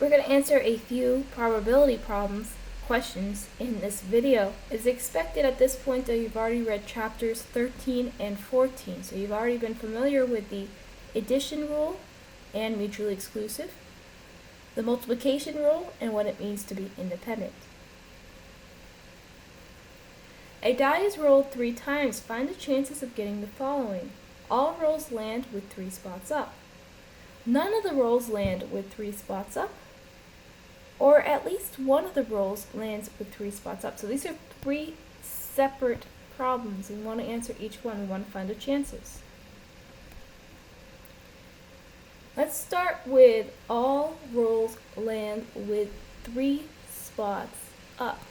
We're going to answer a few probability questions in this video. It's expected at this point that you've already read chapters 13 and 14, so you've already been familiar with the addition rule and mutually exclusive, the multiplication rule, and what it means to be independent. A die is rolled 3 times. Find the chances of getting the following. All rolls land with 3 spots up. None of the rolls land with 3 spots up, or at least one of the rolls lands with 3 spots up. So these are 3 separate problems. We want to answer each one. We want to find the chances. Let's start with all rolls land with 3 spots up.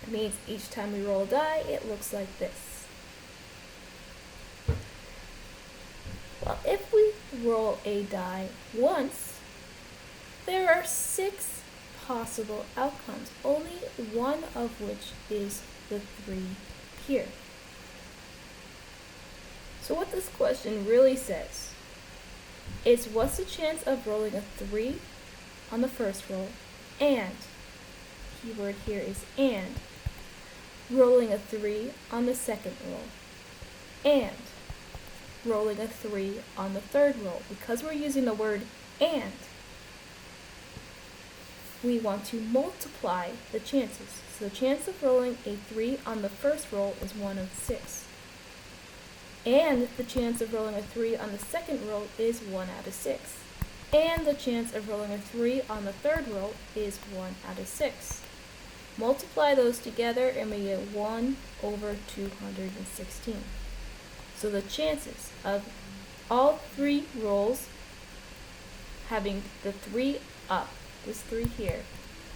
It means each time we roll a die, it looks like this. Well, if we roll a die once, there are 6 possible outcomes, only one of which is the 3 here. So what this question really says is, what's the chance of rolling a 3 on the first roll and, keyword here is and, rolling a 3 on the second roll and rolling a 3 on the third roll? Because we're using the word and, we want to multiply the chances. So the chance of rolling a 3 on the first roll is 1 of 6. And the chance of rolling a 3 on the second roll is 1 out of 6. And the chance of rolling a 3 on the third roll is 1 out of 6. Multiply those together and we get 1 over 216. So the chances of all 3 rolls having the 3 up, this 3 here,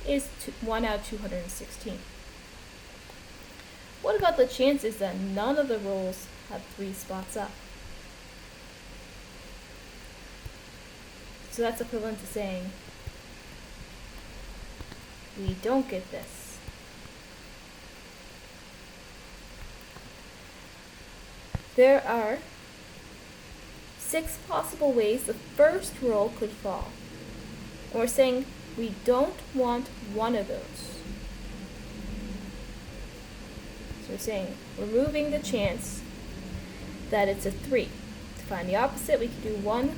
is 1 out of 216. What about the chances that none of the rolls have 3 spots up? So that's equivalent to saying we don't get this. There are 6 possible ways the first roll could fall. And we're saying we don't want one of those. So we're saying removing the chance that it's a 3. To find the opposite, we can do 1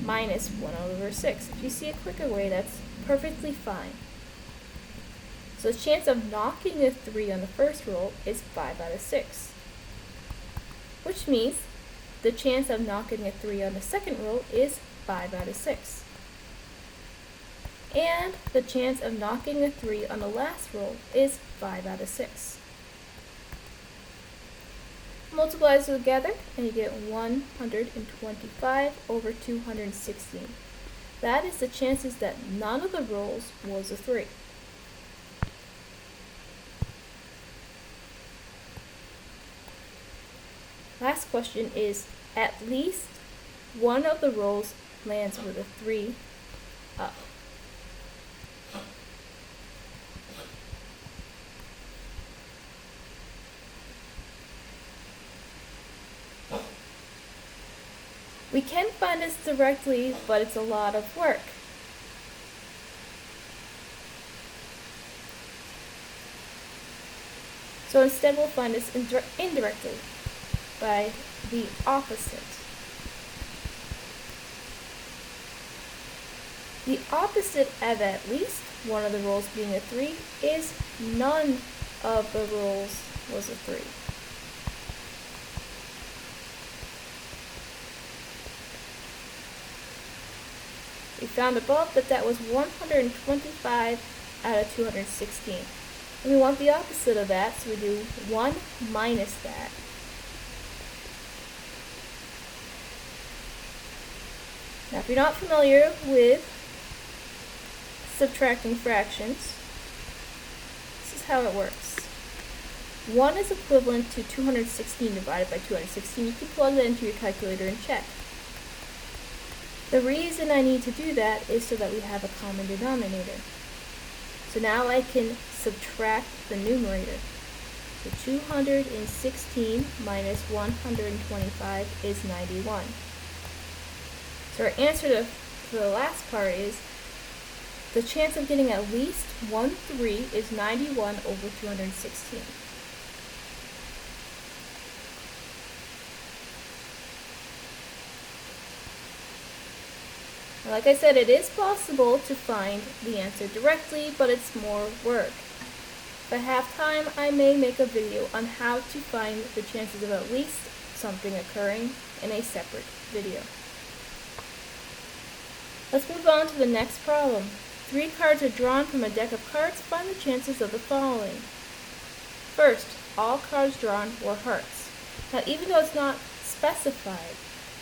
minus 1 over 6. If you see a quicker way, that's perfectly fine. So the chance of knocking a 3 on the first roll is 5 out of 6. Which means the chance of knocking a 3 on the second roll is 5 out of 6. And the chance of knocking a 3 on the last roll is 5 out of 6. Multiply those together and you get 125 over 216. That is the chances that none of the rolls was a 3. Last question is, at least one of the rolls lands with a 3 up. We can find this directly, but it's a lot of work. So instead we'll find this indirectly by the opposite. The opposite of at least one of the rolls being a 3 is none of the rolls was a 3. We found above that that was 125 out of 216. And we want the opposite of that, so we do 1 minus that. Now, if you're not familiar with subtracting fractions, this is how it works. 1 is equivalent to 216 divided by 216. You can plug that into your calculator and check. The reason I need to do that is so that we have a common denominator. So now I can subtract the numerator. So 216 minus 125 is 91. So our answer to the last part is the chance of getting at least 1 3 is 91 over 216. Like I said, it is possible to find the answer directly, but it's more work. If I have time, I may make a video on how to find the chances of at least something occurring in a separate video. Let's move on to the next problem. 3 cards are drawn from a deck of cards. Find the chances of the following. First, all cards drawn were hearts. Now, even though it's not specified,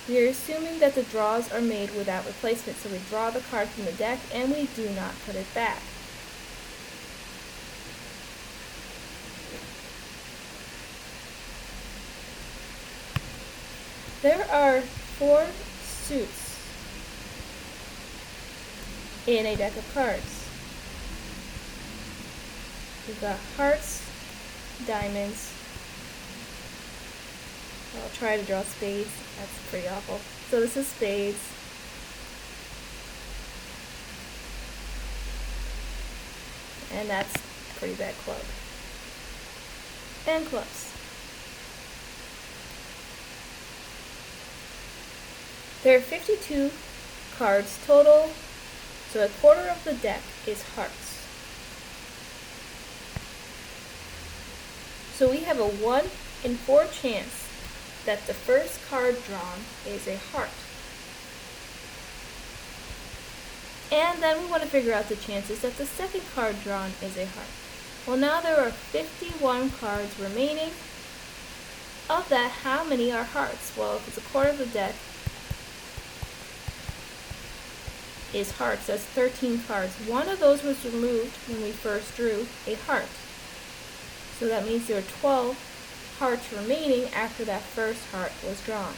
we are assuming that the draws are made without replacement, so we draw the card from the deck and we do not put it back. There are 4 suits in a deck of cards. We've got hearts, diamonds. I'll try to draw spades. That's pretty awful. So this is spades. And that's pretty bad club. And clubs. There are 52 cards total, so a quarter of the deck is hearts. So we have a 1 in 4 chance that the first card drawn is a heart. And then we want to figure out the chances that the second card drawn is a heart. Well, now there are 51 cards remaining. Of that, how many are hearts? Well, if it's a quarter of the deck is hearts, that's 13 cards. One of those was removed when we first drew a heart. So that means there are 12 hearts remaining after that first heart was drawn.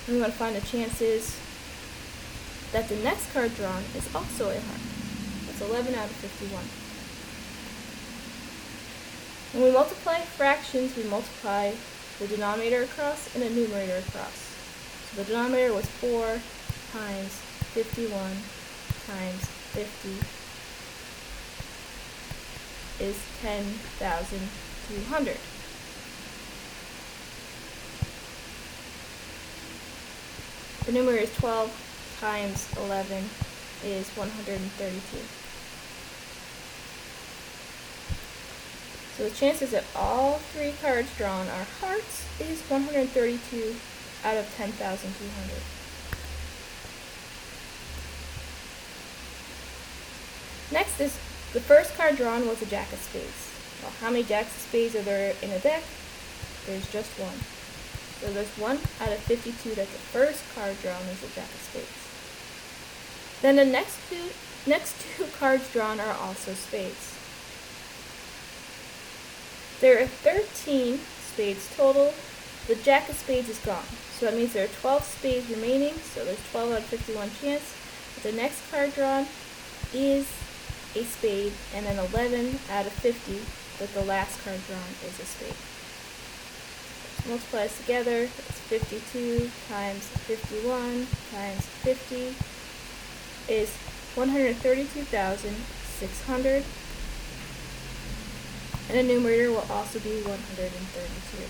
And we want to find the chances that the next card drawn is also a heart. That's 11 out of 51. When we multiply fractions, we multiply the denominator across and the numerator across. So the denominator was 4 times 51 times 50 is 10,200. The numerator is 12 times 11 is 132. So the chances that all 3 cards drawn are hearts is 132 out of 10,200. Next is the first card drawn was a jack of spades. Well, how many jacks of spades are there in a deck? There's just 1. So there's 1 out of 52 that the first card drawn is a jack of spades. Then the next two cards drawn are also spades. There are 13 spades total. The jack of spades is gone. So that means there are 12 spades remaining. So there's 12 out of 51 chance that the next card drawn is a spade, and then 11 out of 50 that the last card drawn is a spade. So multiply this together, it's 52 times 51 times 50 is 132,600, and the numerator will also be 132.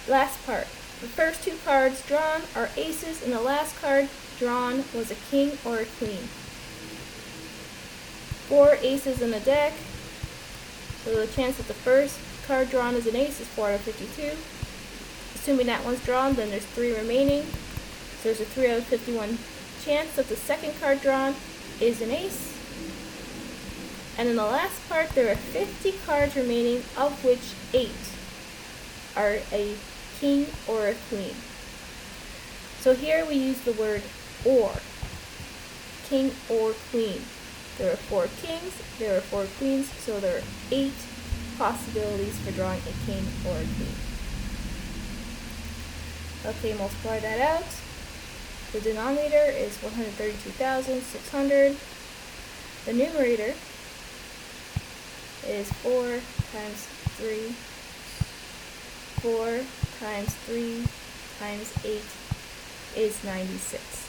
Last part. The first 2 cards drawn are aces, and the last card drawn was a king or a queen. 4 aces in the deck, so the chance that the first card drawn is an ace is 4 out of 52. Assuming that one's drawn, then there's 3 remaining. So there's a 3 out of 51 chance that the second card drawn is an ace. And in the last part, there are 50 cards remaining, of which 8 are a king or a queen. So here we use the word or, king or queen. There are 4 kings, there are 4 queens, so there are 8 possibilities for drawing a king or a queen. Okay, multiply that out. The denominator is 132,600. The numerator is 4 times 3. 4 times 3 times 8 is 96.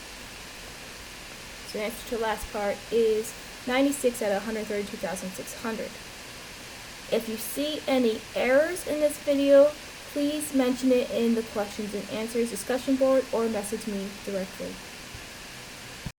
So the answer to the last part is 96 out of 132,600. If you see any errors in this video, please mention it in the questions and answers discussion board or message me directly.